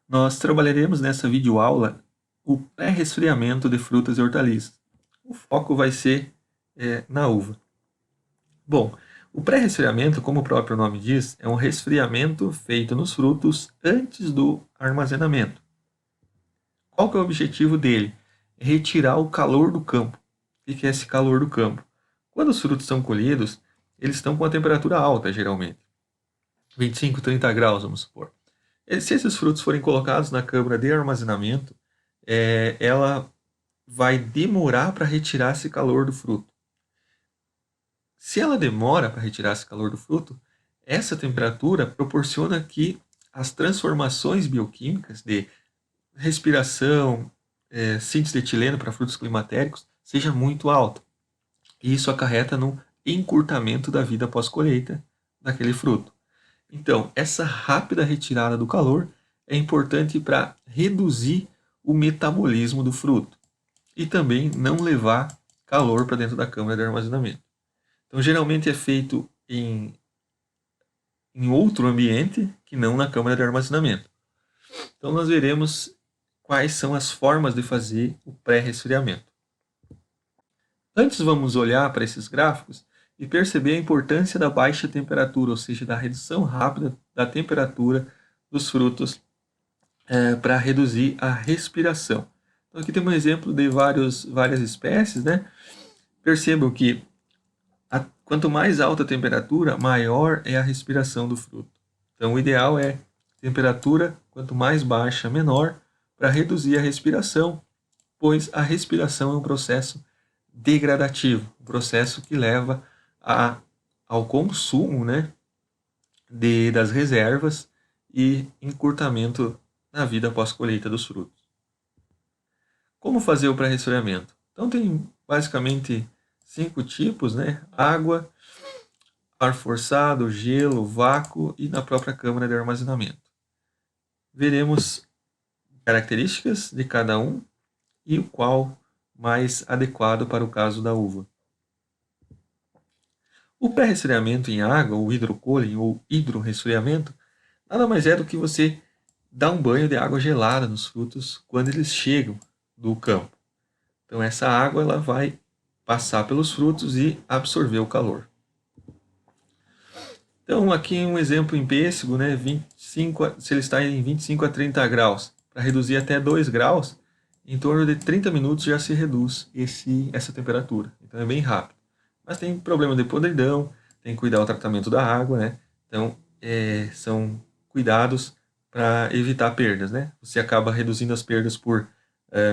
Nós trabalharemos nessa videoaula o pré-resfriamento de frutas e hortaliças. O foco vai ser na uva. Bom, o pré-resfriamento, como o próprio nome diz, é um resfriamento feito nos frutos antes do armazenamento. Qual que é o objetivo dele? É retirar o calor do campo. O que é esse calor do campo? Quando os frutos são colhidos, eles estão com a temperatura alta, geralmente. 25, 30 graus, vamos supor. Se esses frutos forem colocados na câmara de armazenamento, ela vai demorar para retirar esse calor do fruto. Se ela demora para retirar esse calor do fruto, essa temperatura proporciona que as transformações bioquímicas de respiração, síntese de etileno para frutos climatéricos seja muito alta. E isso acarreta no encurtamento da vida pós-colheita daquele fruto. Então, essa rápida retirada do calor é importante para reduzir o metabolismo do fruto e também não levar calor para dentro da câmara de armazenamento. Então, geralmente é feito em outro ambiente que não na câmara de armazenamento. Então, nós veremos quais são as formas de fazer o pré-resfriamento. Antes, vamos olhar para esses gráficos e perceber a importância da baixa temperatura, ou seja, da redução rápida da temperatura dos frutos para reduzir a respiração. Então, aqui temos um exemplo de várias espécies, né? Percebam que quanto mais alta a temperatura, maior é a respiração do fruto. Então, o ideal é temperatura, quanto mais baixa, menor, para reduzir a respiração, pois a respiração é um processo degradativo, um processo que leva ao consumo, né, das reservas e encurtamento na vida pós-colheita dos frutos. Como fazer o pré-resfriamento? Então tem basicamente 5 tipos, né? Água, ar forçado, gelo, vácuo e na própria câmara de armazenamento. Veremos características de cada um e o qual mais adequado para o caso da uva. O pré-resfriamento em água, ou hidrocooling, ou hidroresfriamento, nada mais é do que você dar um banho de água gelada nos frutos quando eles chegam do campo. Então essa água ela vai passar pelos frutos e absorver o calor. Então aqui um exemplo em pêssego, né, 25, se ele está em 25 a 30 graus, para reduzir até 2 graus, em torno de 30 minutos já se reduz essa temperatura. Então é bem rápido. Mas tem problema de podridão, tem que cuidar do tratamento da água, né? Então são cuidados para evitar perdas, né? Você acaba reduzindo as perdas por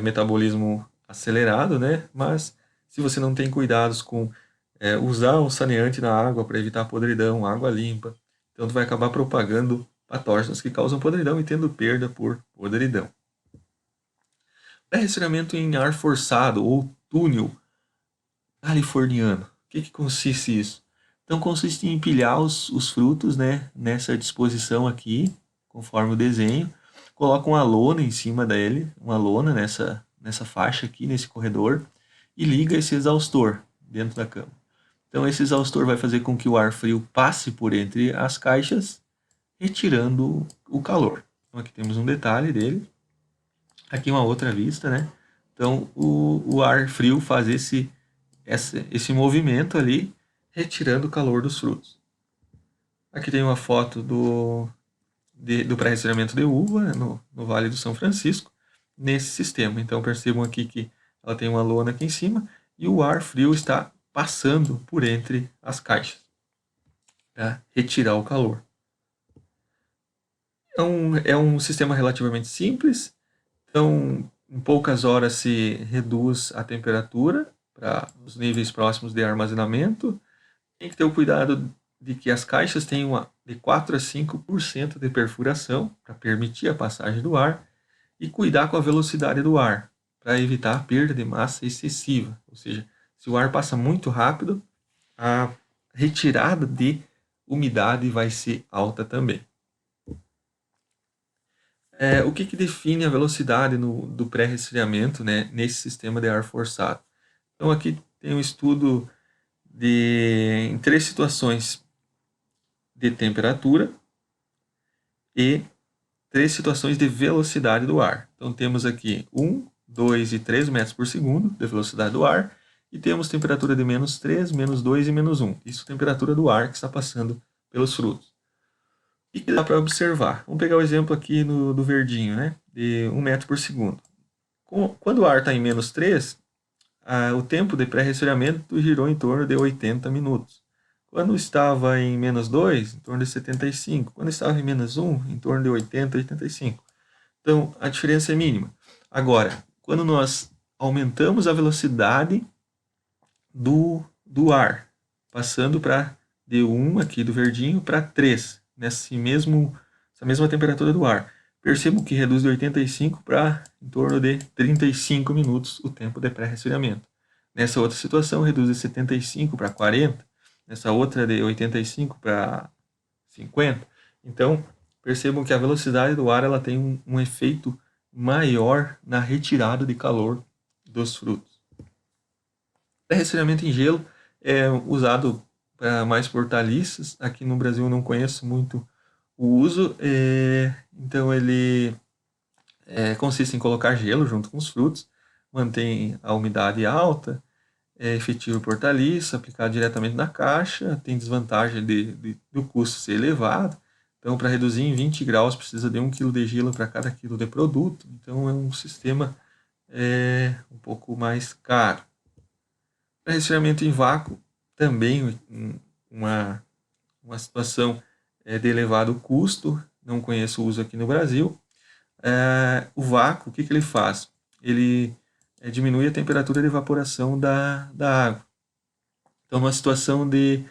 metabolismo acelerado, né? Mas se você não tem cuidados com usar um saneante na água para evitar podridão, água limpa, então tu vai acabar propagando patógenos que causam podridão e tendo perda por podridão. Pré-resfriamento em ar forçado ou túnel californiano. O que consiste isso? Então consiste em empilhar os frutos, né, nessa disposição aqui, conforme o desenho. Coloca uma lona em cima dele, uma lona nessa faixa aqui, nesse corredor, e liga esse exaustor dentro da cama. Então esse exaustor vai fazer com que o ar frio passe por entre as caixas, retirando o calor. Então aqui temos um detalhe dele. Aqui uma outra vista, né? Então o ar frio faz esse movimento ali, retirando o calor dos frutos. Aqui tem uma foto do pré-resfriamento de uva, né, no Vale do São Francisco, nesse sistema. Então percebam aqui que ela tem uma lona aqui em cima e o ar frio está passando por entre as caixas para retirar o calor. É um sistema relativamente simples, então em poucas horas se reduz a temperatura para os níveis próximos de armazenamento. Tem que ter o cuidado de que as caixas tenham de 4 a 5% de perfuração para permitir a passagem do ar e cuidar com a velocidade do ar para evitar a perda de massa excessiva. Ou seja, se o ar passa muito rápido, a retirada de umidade vai ser alta também. O que define a velocidade do pré-resfriamento, né, nesse sistema de ar forçado? Então aqui tem um estudo em 3 situações de temperatura e três situações de velocidade do ar. Então temos aqui 1, 2 e 3 metros por segundo de velocidade do ar, e temos temperatura de -3, -2 e -1. Isso é a temperatura do ar que está passando pelos frutos. O que dá para observar? Vamos pegar o exemplo aqui do verdinho, né? De 1 metro por segundo. Quando o ar está em -3, o tempo de pré-resfriamento girou em torno de 80 minutos. Quando estava em -2, em torno de 75. Quando estava em -1, em torno de 80, 85. Então, a diferença é mínima. Agora, quando nós aumentamos a velocidade do ar, passando de 1 aqui do verdinho para 3, essa mesma temperatura do ar, percebo que reduz de 85 para em torno de 35 minutos o tempo de pré-resfriamento. Nessa outra situação, reduz de 75 para 40, nessa outra de 85 para 50. Então, percebam que a velocidade do ar ela tem um efeito maior na retirada de calor dos frutos. Pré-resfriamento em gelo é usado para mais por hortaliças. Aqui no Brasil eu não conheço muito o uso, então ele consiste em colocar gelo junto com os frutos, mantém a umidade alta, é efetivo para hortaliça, aplicado diretamente na caixa, tem desvantagem do custo ser elevado. Então, para reduzir em 20 graus, precisa de 1 kg de gelo para cada quilo de produto. Então, é um sistema um pouco mais caro. Para resfriamento em vácuo, também uma situação de elevado custo, não conheço o uso aqui no Brasil. O vácuo, o que ele faz? Ele diminui a temperatura de evaporação da água. Então, numa situação de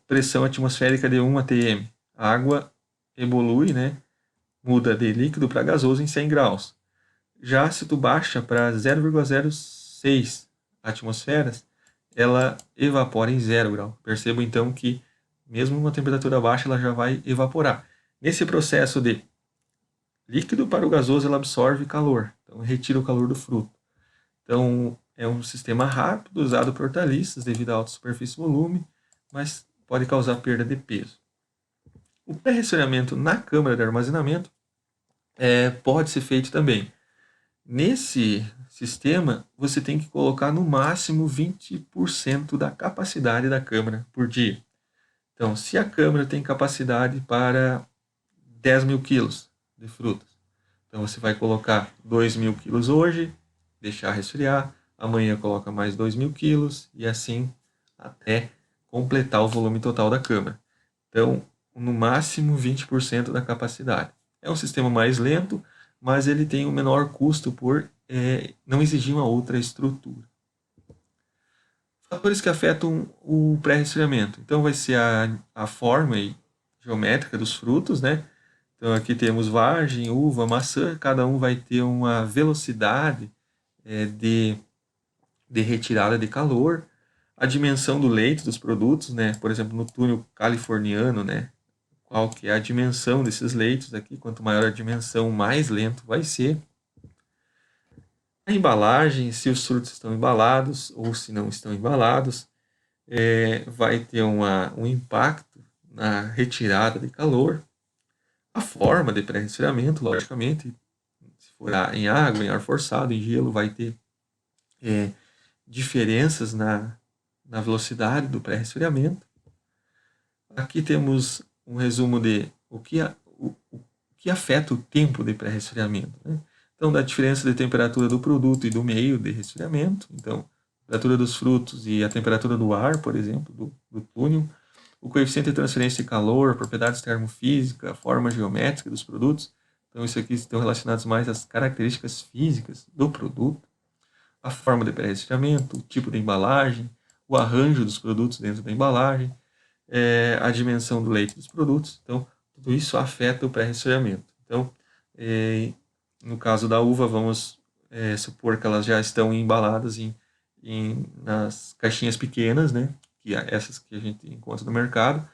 pressão atmosférica de 1 atm, a água evolui, né, muda de líquido para gasoso em 100 graus. Já se tu baixa para 0,06 atmosferas, ela evapora em 0 grau. Perceba então que mesmo uma temperatura baixa ela já vai evaporar. Nesse processo de líquido para o gasoso, ela absorve calor, então retira o calor do fruto. Então é um sistema rápido, usado por hortaliças devido à alta superfície e volume, mas pode causar perda de peso. O pré-resfriamento na câmara de armazenamento pode ser feito também. Nesse sistema, você tem que colocar no máximo 20% da capacidade da câmara por dia. Então, se a câmara tem capacidade para 10 mil quilos de frutas, então você vai colocar 2 mil quilos hoje, deixar resfriar, amanhã coloca mais 2 mil quilos e assim até completar o volume total da câmara. Então, no máximo 20% da capacidade. É um sistema mais lento, mas ele tem um menor custo por não exigir uma outra estrutura. Fatores que afetam o pré-resfriamento. Então vai ser a forma geométrica dos frutos, né? Então aqui temos vagem, uva, maçã, cada um vai ter uma velocidade de retirada de calor, a dimensão do leito dos produtos, né? Por exemplo, no túnel californiano, né? Qual que é a dimensão desses leitos aqui, quanto maior a dimensão, mais lento vai ser. A embalagem, se os frutos estão embalados ou se não estão embalados, vai ter um impacto na retirada de calor. A forma de pré-resfriamento, logicamente, se for em água, em ar forçado, em gelo, vai ter diferenças na velocidade do pré-resfriamento. Aqui temos um resumo de o que afeta o tempo de pré-resfriamento, né? Então, da diferença de temperatura do produto e do meio de resfriamento. Então, a temperatura dos frutos e a temperatura do ar, por exemplo, do túnel. O coeficiente de transferência de calor, propriedades termofísicas, a forma geométrica dos produtos. Então, isso aqui estão relacionados mais às características físicas do produto. A forma de pré-resfriamento, o tipo de embalagem, o arranjo dos produtos dentro da embalagem, a dimensão do leite dos produtos. Então, tudo isso afeta o pré-resfriamento. Então, no caso da uva, vamos supor que elas já estão embaladas nas caixinhas pequenas, né? Que essas que a gente encontra no mercado.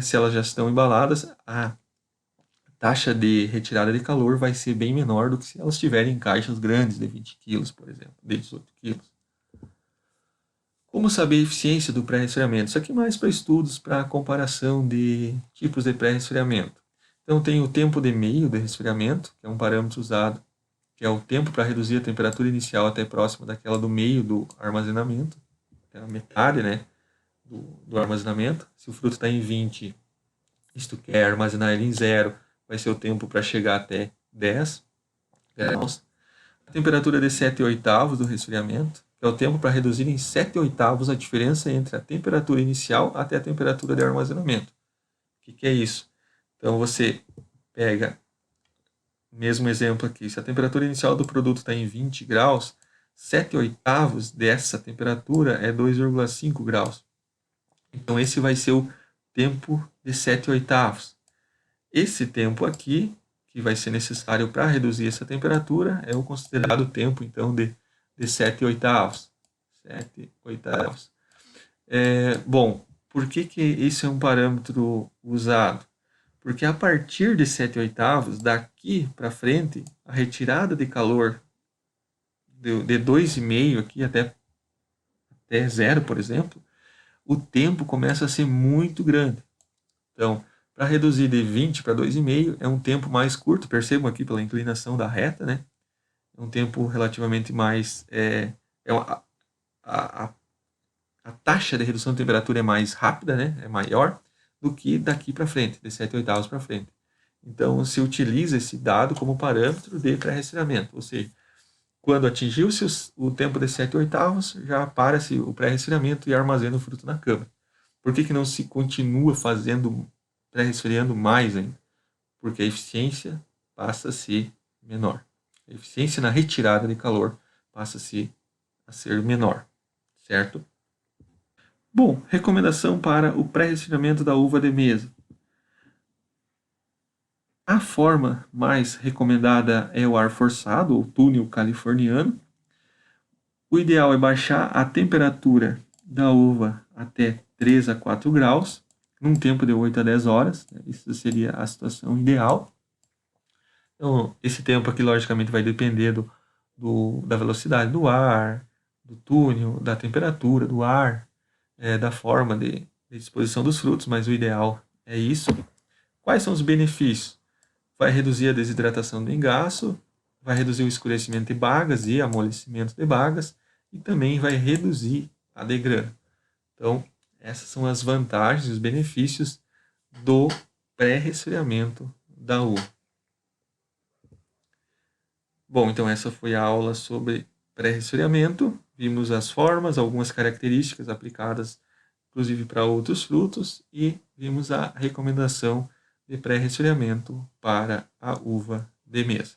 Se elas já estão embaladas, a taxa de retirada de calor vai ser bem menor do que se elas estiverem em caixas grandes de 20 quilos, por exemplo, de 18 quilos. Como saber a eficiência do pré-resfriamento? Isso aqui mais para estudos, para comparação de tipos de pré-resfriamento. Então tem o tempo de meio de resfriamento, que é um parâmetro usado, que é o tempo para reduzir a temperatura inicial até próxima daquela do meio do armazenamento, que é a metade, né, do armazenamento. Se o fruto está em 20, se tu quer armazenar ele em 0, vai ser o tempo para chegar até 10 graus. A temperatura de 7/8 do resfriamento, que é o tempo para reduzir em 7/8 a diferença entre a temperatura inicial até a temperatura de armazenamento. O que é isso? Então você pega o mesmo exemplo aqui, se a temperatura inicial do produto está em 20 graus, 7/8 dessa temperatura é 2,5 graus. Então esse vai ser o tempo de 7/8. Esse tempo aqui, que vai ser necessário para reduzir essa temperatura, é o considerado tempo, então, de 7/8. 7/8. Bom, por que isso é um parâmetro usado? Porque a partir de 7/8, daqui para frente, a retirada de calor de 2,5 aqui até 0, por exemplo, o tempo começa a ser muito grande. Então, para reduzir de 20 para 2,5 é um tempo mais curto, percebam aqui pela inclinação da reta, né? É um tempo relativamente mais... a taxa de redução de temperatura é mais rápida, né? É maior do que daqui para frente, de 7/8 para frente. Então, se utiliza esse dado como parâmetro de pré-resfriamento, ou seja, quando atingiu-se o tempo de 7/8, já para-se o pré-resfriamento e armazena o fruto na câmara. Por que não se continua fazendo pré-resfriando mais ainda? Porque a eficiência passa a ser menor. A eficiência na retirada de calor passa a ser menor, certo? Bom, recomendação para o pré-resfriamento da uva de mesa. A forma mais recomendada é o ar forçado, ou túnel californiano. O ideal é baixar a temperatura da uva até 3 a 4 graus, num tempo de 8 a 10 horas. Isso seria a situação ideal. Então, esse tempo aqui, logicamente, vai depender da velocidade do ar, do túnel, da temperatura do ar, da forma de disposição dos frutos, mas o ideal é isso. Quais são os benefícios? Vai reduzir a desidratação do engaço, vai reduzir o escurecimento de bagas e amolecimento de bagas, e também vai reduzir a degrana. Então, essas são as vantagens e os benefícios do pré-resfriamento da uva. Bom, então essa foi a aula sobre pré-resfriamento. Vimos as formas, algumas características aplicadas, inclusive para outros frutos, e vimos a recomendação de pré-resfriamento para a uva de mesa.